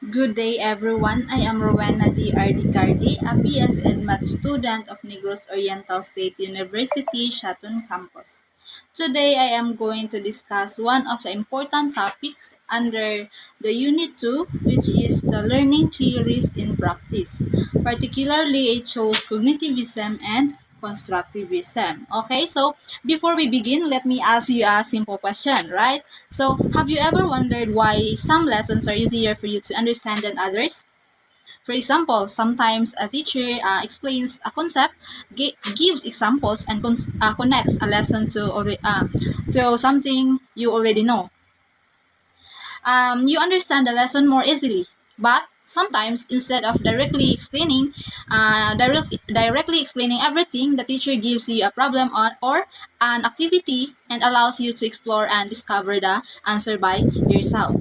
Good day, everyone. I am Rowena D.R.D. Cardi, a BS Ed Math student of Negros Oriental State University, Shatun Campus. Today, I am going to discuss one of the important topics under the Unit 2, which is the learning theories in practice. Particularly, I chose cognitivism and constructivism. Okay, so before we begin, let me ask you a simple question, right? So, have you ever wondered why some lessons are easier for you to understand than others? For example, sometimes a teacher explains a concept, gives examples, and connects a lesson to something you already know. You understand the lesson more easily. But sometimes, instead of directly explaining everything, the teacher gives you a problem or an activity and allows you to explore and discover the answer by yourself.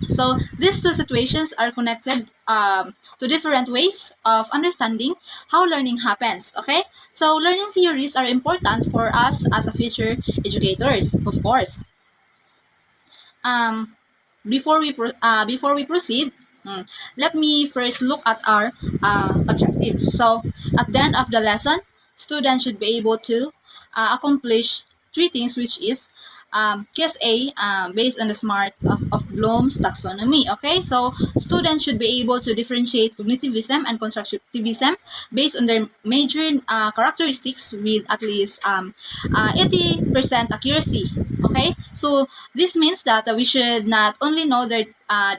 So these two situations are connected to different ways of understanding how learning happens. Okay, so learning theories are important for us as a future educators, of course. Um, before we proceed, let me first look at our objectives. So, at the end of the lesson, students should be able to accomplish three things, which is case A, based on the SMART of Bloom's taxonomy. Okay, so students should be able to differentiate cognitivism and constructivism based on their major characteristics with at least 80% accuracy. Okay, so this means that we should not only know their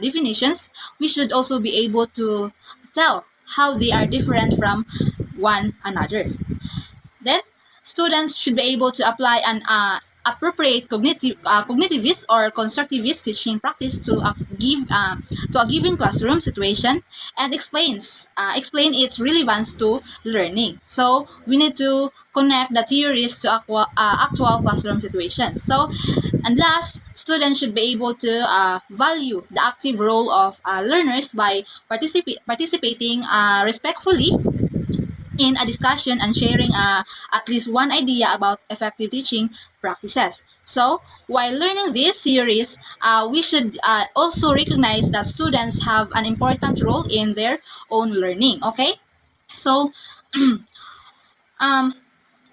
definitions, we should also be able to tell how they are different from one another. Then, students should be able to apply an appropriate cognitivist or constructivist teaching practice to a given classroom situation and explain its relevance to learning. So we need to connect the theories to actual classroom situations. So, and last, students should be able to value the active role of learners by participating respectfully in a discussion and sharing at least one idea about effective teaching practices. So, while learning this series, we should also recognize that students have an important role in their own learning. Okay? So, um,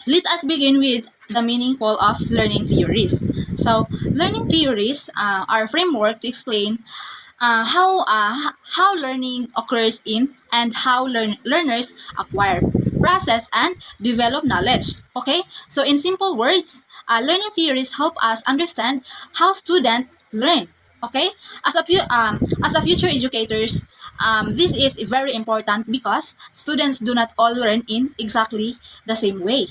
let us begin with the meaningful of learning theories. So, learning theories are framework to explain how learning occurs in and how learners acquire, process, and develop knowledge. Okay, so in simple words, learning theories help us understand how students learn. Okay, as a future educators, this is very important because students do not all learn in exactly the same way.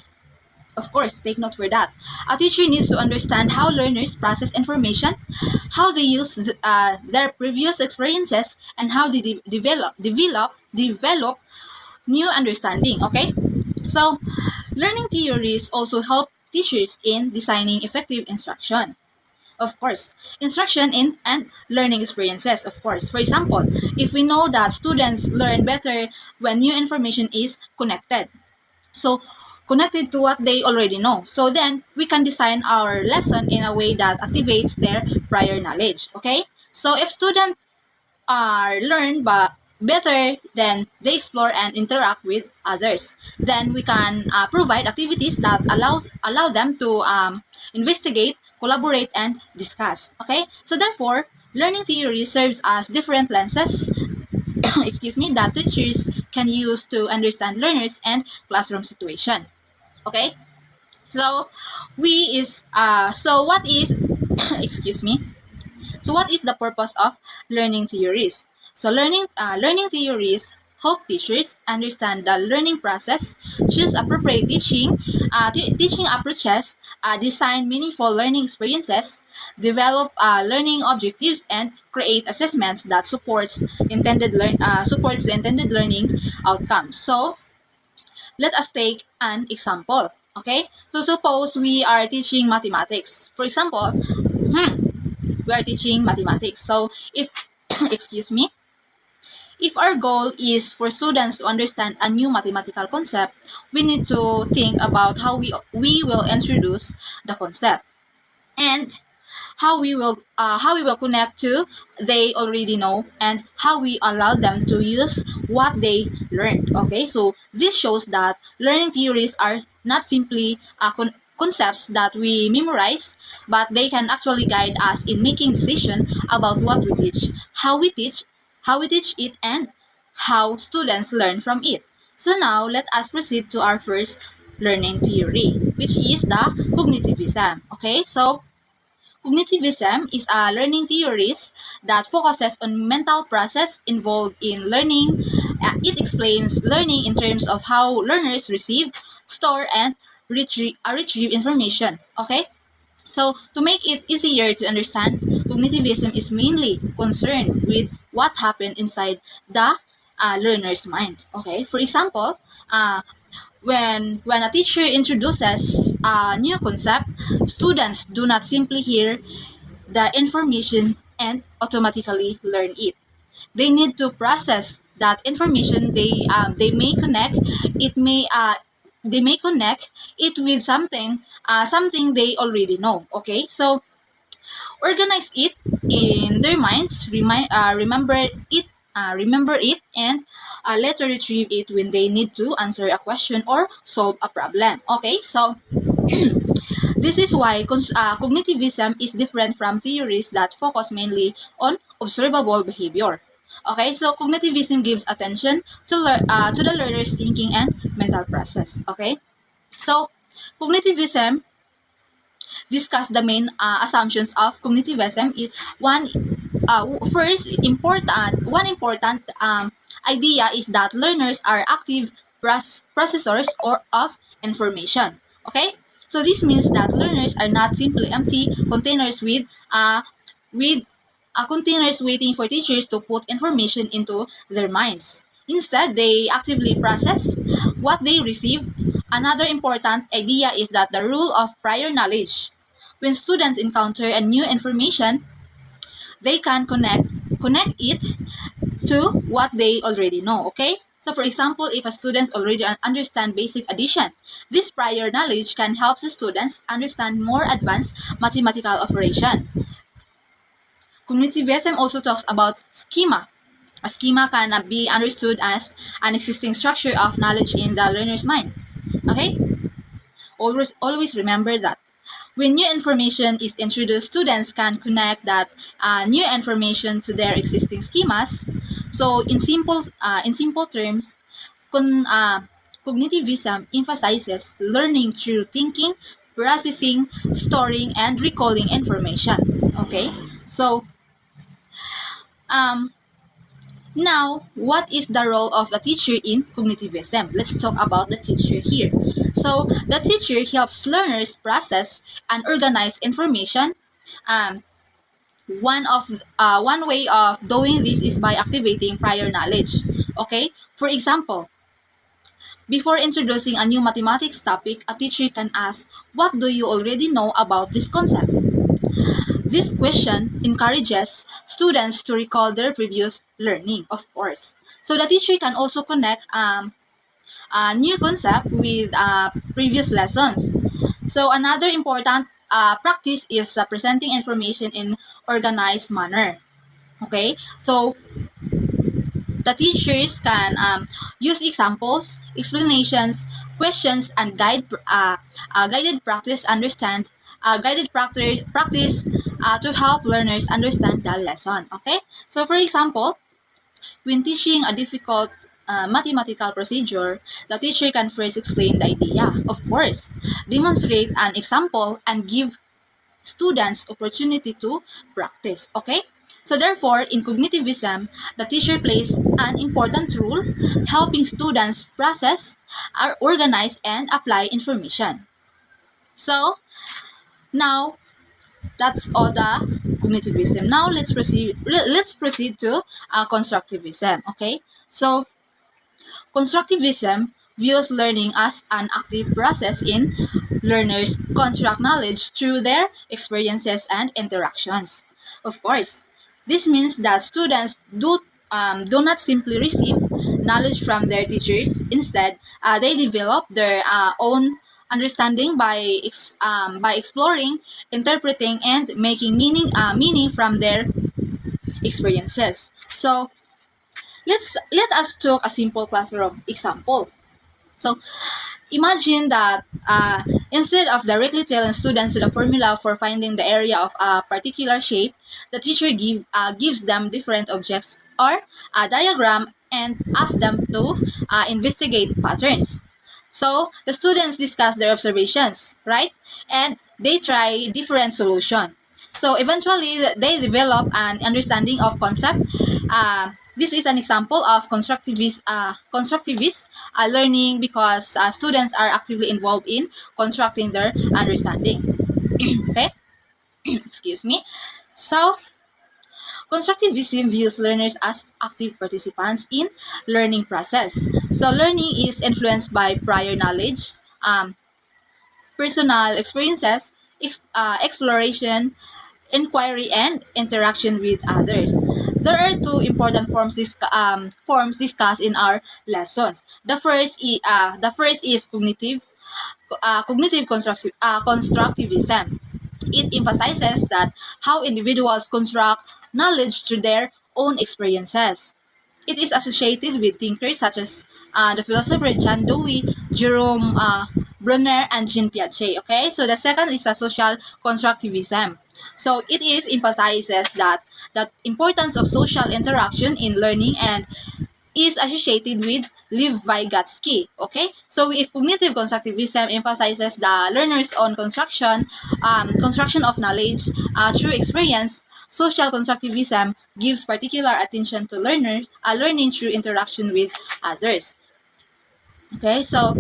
Of course, take note for that. A teacher needs to understand how learners process information, how they use their previous experiences, and how they develop new understanding. Okay, so learning theories also help teachers in designing effective instruction. Of course, instruction in and learning experiences. Of course, for example, if we know that students learn better when new information is connected, so connected to what they already know. So then we can design our lesson in a way that activates their prior knowledge. Okay? So if students are learn but better, then they explore and interact with others. Then we can provide activities that allow them to investigate, collaborate, and discuss. Okay? So therefore, learning theory serves as different lenses excuse me, that teachers can use to understand learners and classroom situation. Okay, so what is excuse me, so what is the purpose of learning theories? So learning theories help teachers understand the learning process, choose appropriate teaching approaches, design meaningful learning experiences, develop learning objectives, and create assessments that supports the intended learning outcomes. So let us take an example. Okay, so suppose we are teaching mathematics. For example, we are teaching mathematics. So if excuse me, if our goal is for students to understand a new mathematical concept, we need to think about how we will introduce the concept and how we will connect to they already know, and how we allow them to use what they learned. Okay, so this shows that learning theories are not simply concepts that we memorize, but they can actually guide us in making decisions about what we teach, how we teach it, and how students learn from it. So now let us proceed to our first learning theory, which is the cognitivism. Okay, so cognitivism is a learning theories that focuses on mental process involved in learning. It explains learning in terms of how learners receive, store, and retrieve information. Okay, so to make it easier to understand, cognitivism is mainly concerned with what happened inside the learner's mind. Okay, for example, uh, when a teacher introduces a new concept, students do not simply hear the information and automatically learn it. They need to process that information. They may connect it may they may connect it with something they already know. Okay, so organize it in their minds, remember it, and later retrieve it when they need to answer a question or solve a problem. Okay, so this is why cognitivism is different from theories that focus mainly on observable behavior. Okay, so cognitivism gives attention to the learner's thinking and mental process. Okay, so cognitivism discuss the main assumptions of cognitivism. One important idea is that learners are active processors or of information. Okay, so this means that learners are not simply empty containers with containers waiting for teachers to put information into their minds. Instead, they actively process what they receive. Another important idea is that the rule of prior knowledge. When students encounter a new information, they can connect it to what they already know. Okay, so for example, if a student already understand basic addition, this prior knowledge can help the students understand more advanced mathematical operation. Cognitivism also talks about schema. A schema can be understood as an existing structure of knowledge in the learner's mind. Okay, always remember that when new information is introduced, students can connect that new information to their existing schemas. So in simple terms, cognitivism emphasizes learning through thinking, processing, storing, and recalling information. Okay, so um, now, what is the role of the teacher in cognitivism? Let's talk about the teacher here. So, the teacher helps learners process and organize information. Um, one way of doing this is by activating prior knowledge. Okay, for example, before introducing a new mathematics topic, a teacher can ask, "What do you already know about this concept?" This question encourages students to recall their previous learning, of course. So the teacher can also connect a new concept with previous lessons. So another important practice is presenting information in organized manner. Okay, so the teachers can use examples, explanations, questions, and guided practice to help learners understand the lesson. Okay, so for example, when teaching a difficult mathematical procedure, the teacher can first explain the idea, of course, demonstrate an example, and give students opportunity to practice. Okay, so therefore in cognitivism, the teacher plays an important role helping students process, organize, and apply information. So now that's all the cognitivism. Now let's proceed to constructivism. Okay, so constructivism views learning as an active process in learners construct knowledge through their experiences and interactions. Of course, this means that students do not simply receive knowledge from their teachers. Instead, they develop their own understanding by exploring, interpreting, and making meaning from their experiences. So let us take a simple classroom example. So imagine that instead of directly telling students the formula for finding the area of a particular shape, the teacher gives them different objects or a diagram and asks them to investigate patterns. So the students discuss their observations, right? And they try different solutions. So eventually, they develop an understanding of concept. This is an example of constructivist learning because students are actively involved in constructing their understanding. Okay, excuse me. So constructivism views learners as active participants in learning process. So learning is influenced by prior knowledge, personal experiences, exploration, inquiry, and interaction with others. There are two important forms discussed in our lessons. The first is cognitive constructivism. It emphasizes that how individuals construct knowledge through their own experiences. It is associated with thinkers such as the philosopher John Dewey, Jerome Bruner, and Jean Piaget. Okay, so the second is a social constructivism. So it is emphasizes that importance of social interaction in learning and is associated with Lev Vygotsky. Okay, so if cognitive constructivism emphasizes the learner's own construction of knowledge through experience, social constructivism gives particular attention to learning through interaction with others. Okay, so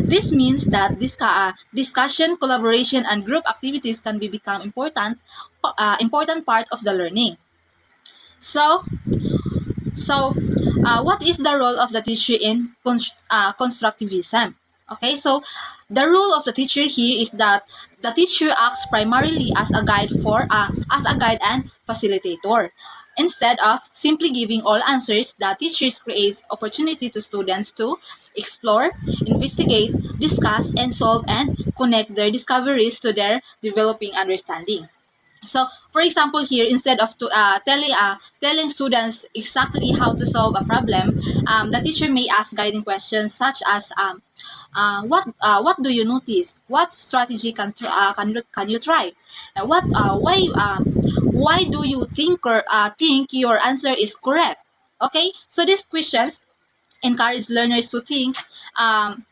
this means that discussion, collaboration, and group activities can become important part of the learning. So, so, what is the role of the teacher in constructivism? Okay, so the role of the teacher here is that the teacher acts primarily as a guide and facilitator. Instead of simply giving all answers, the teachers creates opportunity to students to explore, investigate, discuss, and solve and connect their discoveries to their developing understanding. So, for example, here instead of telling students exactly how to solve a problem, the teacher may ask guiding questions such as what do you notice? What strategy can you try? What why do you think your answer is correct? Okay, so these questions encourage learners to think and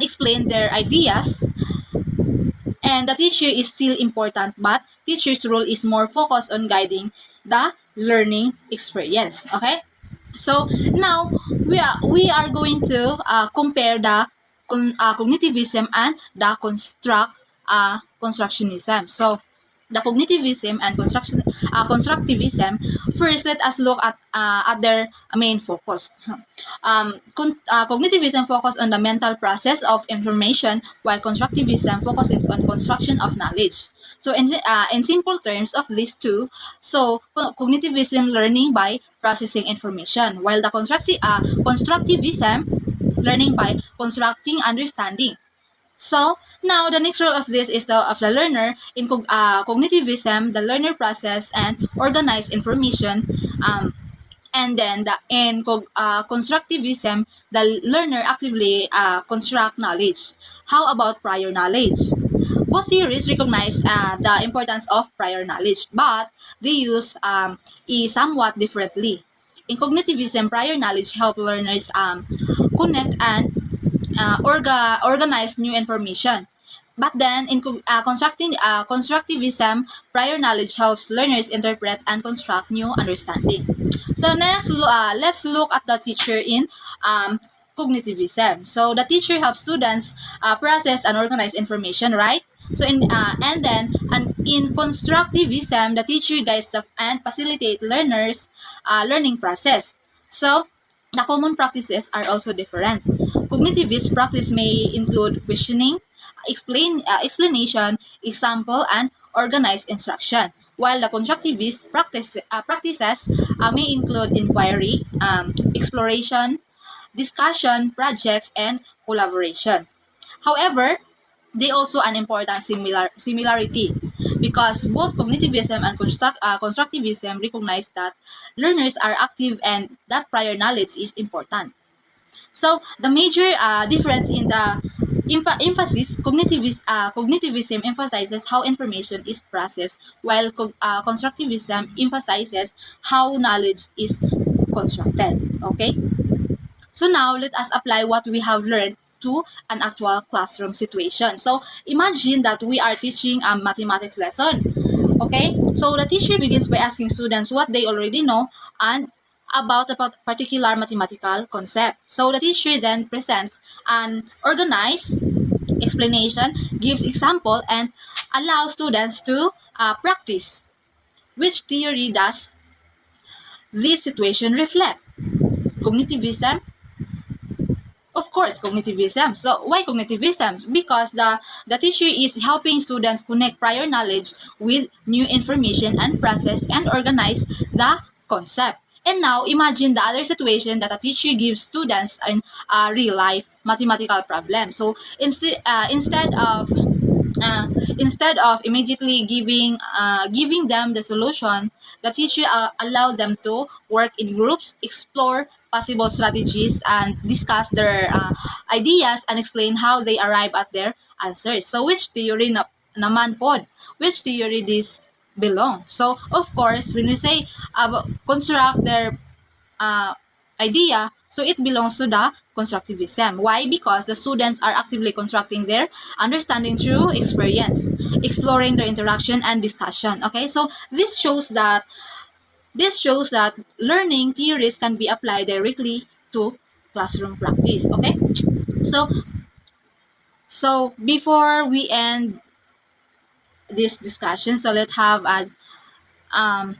explain their ideas, and the teacher is still important, but teacher's role is more focused on guiding the learning experience. Okay? So now we are going to compare the cognitivism and the constructionism. So the cognitivism and constructivism. First, let us look at their main focus. Cognitivism focuses on the mental process of information, while constructivism focuses on construction of knowledge. So, in simple terms of these two, so cognitivism learning by processing information, while the constructivism learning by constructing understanding. So now the next role of this is the of the learner in cognitivism. The learner process and organize information, and then in constructivism, the learner actively construct knowledge. How about prior knowledge? Both theories recognize the importance of prior knowledge, but they use it somewhat differently. In cognitivism, prior knowledge help learners connect and organize new information. But then, in constructivism, prior knowledge helps learners interpret and construct new understanding. So next, let's look at the teacher in cognitivism. So the teacher helps students process and organize information, right? So in constructivism, the teacher guides and facilitate learners learning process. So the common practices are also different. Cognitivist practice may include questioning, explanation, example, and organized instruction, while the constructivist practices may include inquiry, exploration, discussion, projects, and collaboration. However, they also an important similarity because both cognitivism and constructivism recognize that learners are active and that prior knowledge is important. So the major difference in the emphasis, cognitivism emphasizes how information is processed, while constructivism emphasizes how knowledge is constructed. Okay, so now let us apply what we have learned to an actual classroom situation. So imagine that we are teaching a mathematics lesson. Okay, so the teacher begins by asking students what they already know and about a particular mathematical concept. So the teacher then presents an organized explanation, gives example, and allows students to practice. Which theory does this situation reflect? Cognitivism. Of course, cognitivism. So why cognitivism? Because the teacher is helping students connect prior knowledge with new information and process and organize the concept. And now imagine the other situation that a teacher gives students in a real life mathematical problem. So uh, instead of immediately giving them the solution, the teacher allows them to work in groups, explore possible strategies, and discuss their ideas and explain how they arrive at their answers. So which theory naman pod? Which theory this belong? So of course, when we say construct their uh, idea, so it belongs to the constructivism. Why? Because the students are actively constructing their understanding through experience, exploring their interaction and discussion. Okay, so this shows that learning theories can be applied directly to classroom practice. Okay, so before we end this discussion, so let's have a um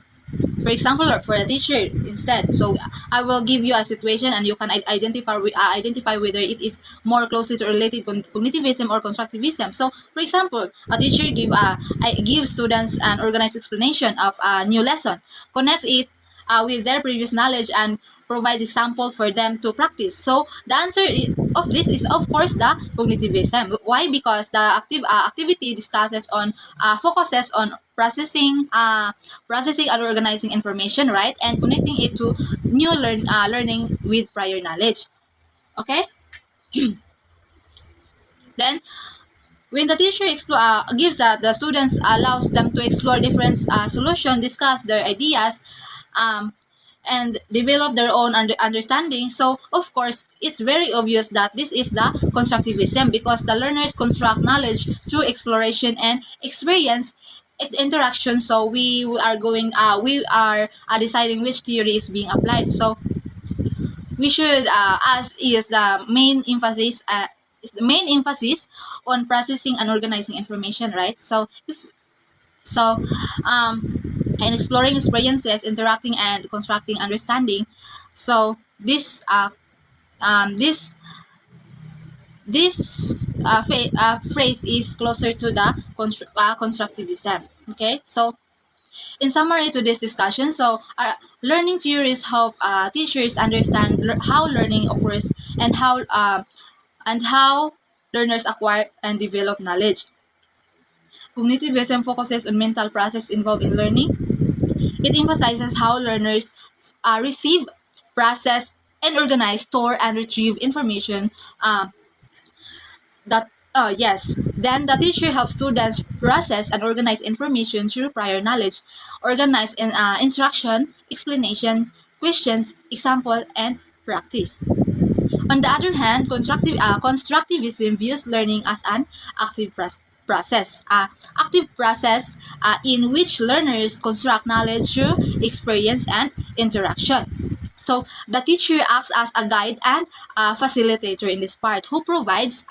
for example, or for a teacher instead. So I will give you a situation and you can identify whether it is more closely to related cognitivism or constructivism. So for example, a teacher gives students an organized explanation of a new lesson, connects it with their previous knowledge, and provides example for them to practice. So the answer of this is of course the cognitivism. Why? Because the activity focuses on processing and organizing information, right, and connecting it to learning with prior knowledge. Okay, then when the teacher gives the students allows them to explore different solutions, discuss their ideas, um, and develop their own understanding. So of course it's very obvious that this is the constructivism because the learners construct knowledge through exploration and experience interaction. So we are deciding which theory is being applied. So we should ask is the main emphasis on processing and organizing information, right? So and exploring experiences, interacting and constructing understanding. So this phrase is closer to the constructivism. Okay, so in summary to this discussion, so learning theories help teachers understand how learning occurs and how learners acquire and develop knowledge. Cognitivism focuses on mental process involved in learning. It emphasizes how learners receive, process, and organize, store, and retrieve information that yes, then the teacher helps students process and organize information through prior knowledge, organize instruction, explanation, questions, example, and practice. On the other hand, constructivism views learning as an active active process in which learners construct knowledge through experience and interaction. So the teacher acts as a guide and a facilitator in this part who provides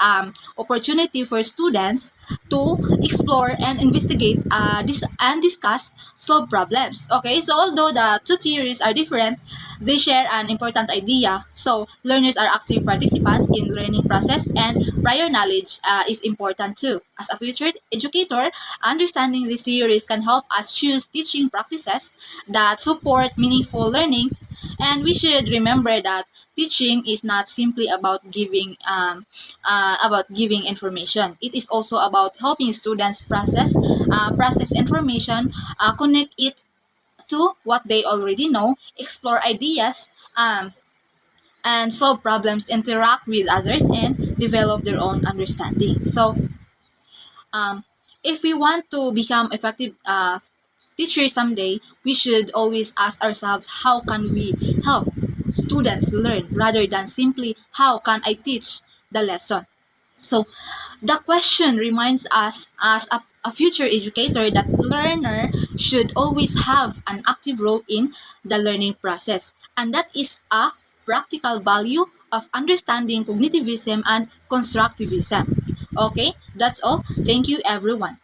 opportunity for students to explore and investigate and discuss solve problems. Okay, so although the two theories are different, they share an important idea. So learners are active participants in learning process and prior knowledge is important too. As a future educator, understanding these theories can help us choose teaching practices that support meaningful learning. And we should remember that teaching is not simply about giving information. It is also about helping students process information, connect it to what they already know, explore ideas, and solve problems, interact with others, and develop their own understanding. So, um, if we want to become effective teachers someday, we should always ask ourselves, how can we help students learn, rather than simply how can I teach the lesson. So the question reminds us, as a future educator, that learner should always have an active role in the learning process. And that is a practical value of understanding cognitivism and constructivism. Okay, that's all. Thank you, everyone.